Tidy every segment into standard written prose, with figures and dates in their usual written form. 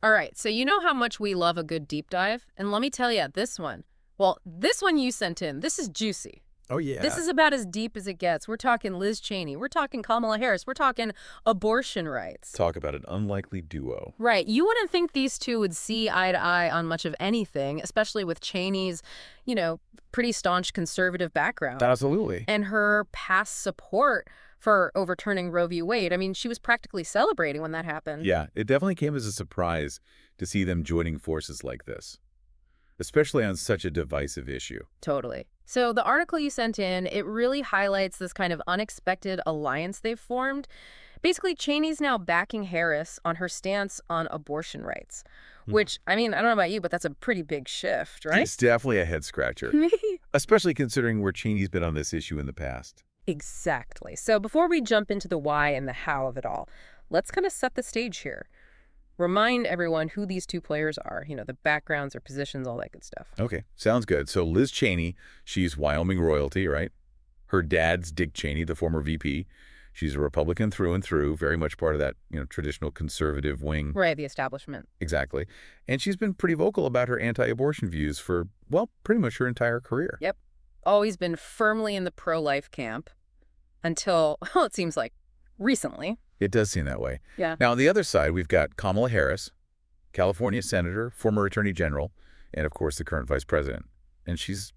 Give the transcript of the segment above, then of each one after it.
All right, so you know how much we love a good deep dive? And let me tell you, this one you sent in, this is juicy. Oh, This yeah. is about as deep as it gets. We're talking Liz Cheney. We're talking Kamala Harris. We're talking abortion rights. Talk about an unlikely duo. Right. You wouldn't think these two would see eye to eye on much of anything, especially with Cheney's, pretty staunch conservative background Absolutely. and her past support for overturning Roe v. Wade. I mean, she was practically celebrating when that happened. Yeah, it definitely came as a surprise to see them joining forces like this, especially on such a divisive issue. Totally. So the article you sent in, it really highlights this kind of unexpected alliance they've formed. Basically, Cheney's now backing Harris on her stance on abortion rights, Hmm. which, I mean, I don't know about you, but that's a pretty big shift, right? It's definitely a head scratcher, especially considering where Cheney's been on this issue in the past. Exactly. So before we jump into the why and the how of it all, let's kind of set the stage here. Remind everyone who these two players are, the backgrounds, their positions, all that good stuff. Okay, sounds good. So Liz Cheney, she's Wyoming royalty, right? Her dad's Dick Cheney, the former VP. She's a Republican through and through, very much part of that, traditional conservative wing. Right, the establishment. Exactly. And she's been pretty vocal about her anti-abortion views for, well, pretty much her entire career. Yep. Always been firmly in the pro-life camp until, well, it seems like recently. It does seem that way. Yeah. Now, on the other side, we've got Kamala Harris, California senator, former attorney general, and, of course, the current vice president. And she's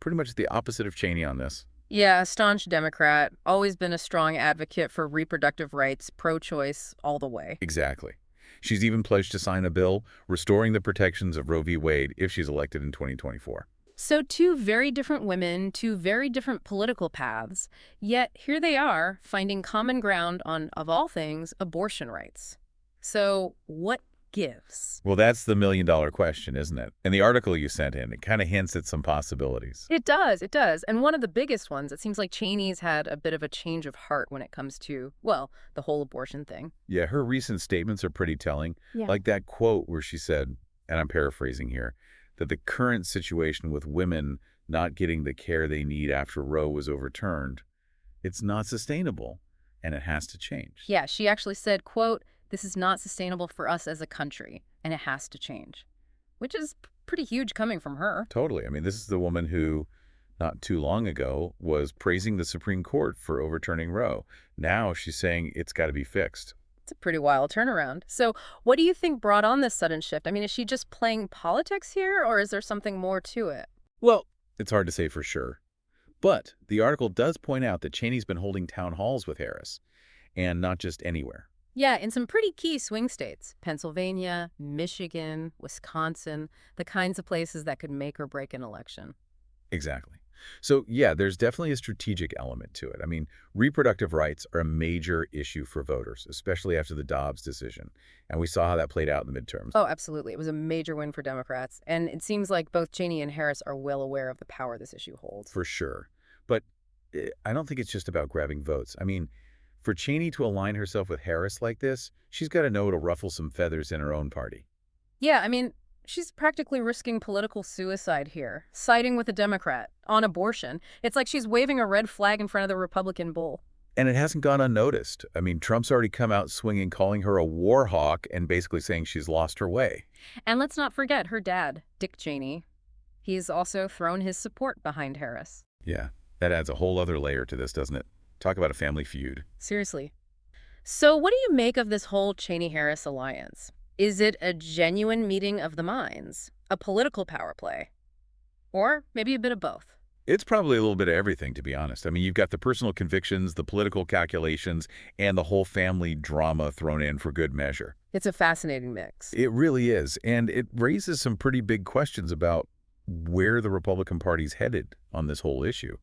pretty much the opposite of Cheney on this. Yeah, a staunch Democrat, always been a strong advocate for reproductive rights, pro-choice, all the way. Exactly. She's even pledged to sign a bill restoring the protections of Roe v. Wade if she's elected in 2024. So two very different women, two very different political paths, yet here they are finding common ground on, of all things, abortion rights. So what gives? Well, that's the million-dollar question, isn't it? And the article you sent in, it kind of hints at some possibilities. It does, it does. And one of the biggest ones, it seems like Cheney's had a bit of a change of heart when it comes to, well, the whole abortion thing. Yeah, her recent statements are pretty telling. Yeah. Like that quote where she said, and I'm paraphrasing here, that the current situation with women not getting the care they need after Roe was overturned, it's not sustainable, and it has to change. Yeah, she actually said, quote, "This is not sustainable for us as a country, and it has to change," which is pretty huge coming from her. Totally. I mean, this is the woman who, not too long ago, was praising the Supreme Court for overturning Roe. Now she's saying it's got to be fixed. It's a pretty wild turnaround. So what do you think brought on this sudden shift? I mean, is she just playing politics here, or is there something more to it? Well, it's hard to say for sure. But the article does point out that Cheney's been holding town halls with Harris, and not just anywhere. Yeah, in some pretty key swing states, Pennsylvania, Michigan, Wisconsin, the kinds of places that could make or break an election. Exactly. So, yeah, there's definitely a strategic element to it. I mean, reproductive rights are a major issue for voters, especially after the Dobbs decision. And we saw how that played out in the midterms. Oh, absolutely. It was a major win for Democrats. And it seems like both Cheney and Harris are well aware of the power this issue holds. For sure. But I don't think it's just about grabbing votes. I mean, for Cheney to align herself with Harris like this, she's got to know to ruffle some feathers in her own party. Yeah, I mean, she's practically risking political suicide here, siding with a Democrat on abortion. It's like she's waving a red flag in front of the Republican bull. And it hasn't gone unnoticed. I mean, Trump's already come out swinging, calling her a war hawk and basically saying she's lost her way. And let's not forget her dad, Dick Cheney. He's also thrown his support behind Harris. Yeah, that adds a whole other layer to this, doesn't it? Talk about a family feud. Seriously. So what do you make of this whole Cheney-Harris alliance? Is it a genuine meeting of the minds? A political power play? Or maybe a bit of both? It's probably a little bit of everything, to be honest. I mean, you've got the personal convictions, the political calculations, and the whole family drama thrown in for good measure. It's a fascinating mix. It really is. And it raises some pretty big questions about where the Republican Party's headed on this whole issue.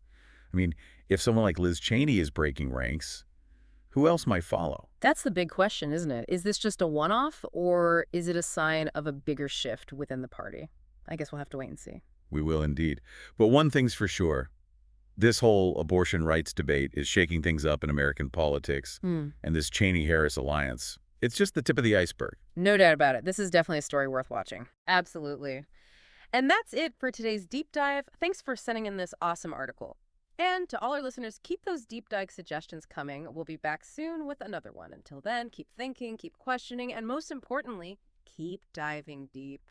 I mean, if someone like Liz Cheney is breaking ranks, who else might follow? That's the big question, isn't it? Is this just a one-off, or is it a sign of a bigger shift within the party? I guess we'll have to wait and see. We will indeed. But one thing's for sure, this whole abortion rights debate is shaking things up in American politics, and this Cheney-Harris alliance, it's just the tip of the iceberg. No doubt about it. This is definitely a story worth watching. Absolutely. And that's it for today's deep dive. Thanks for sending in this awesome article. And to all our listeners, keep those deep dive suggestions coming. We'll be back soon with another one. Until then, keep thinking, keep questioning, and most importantly, keep diving deep.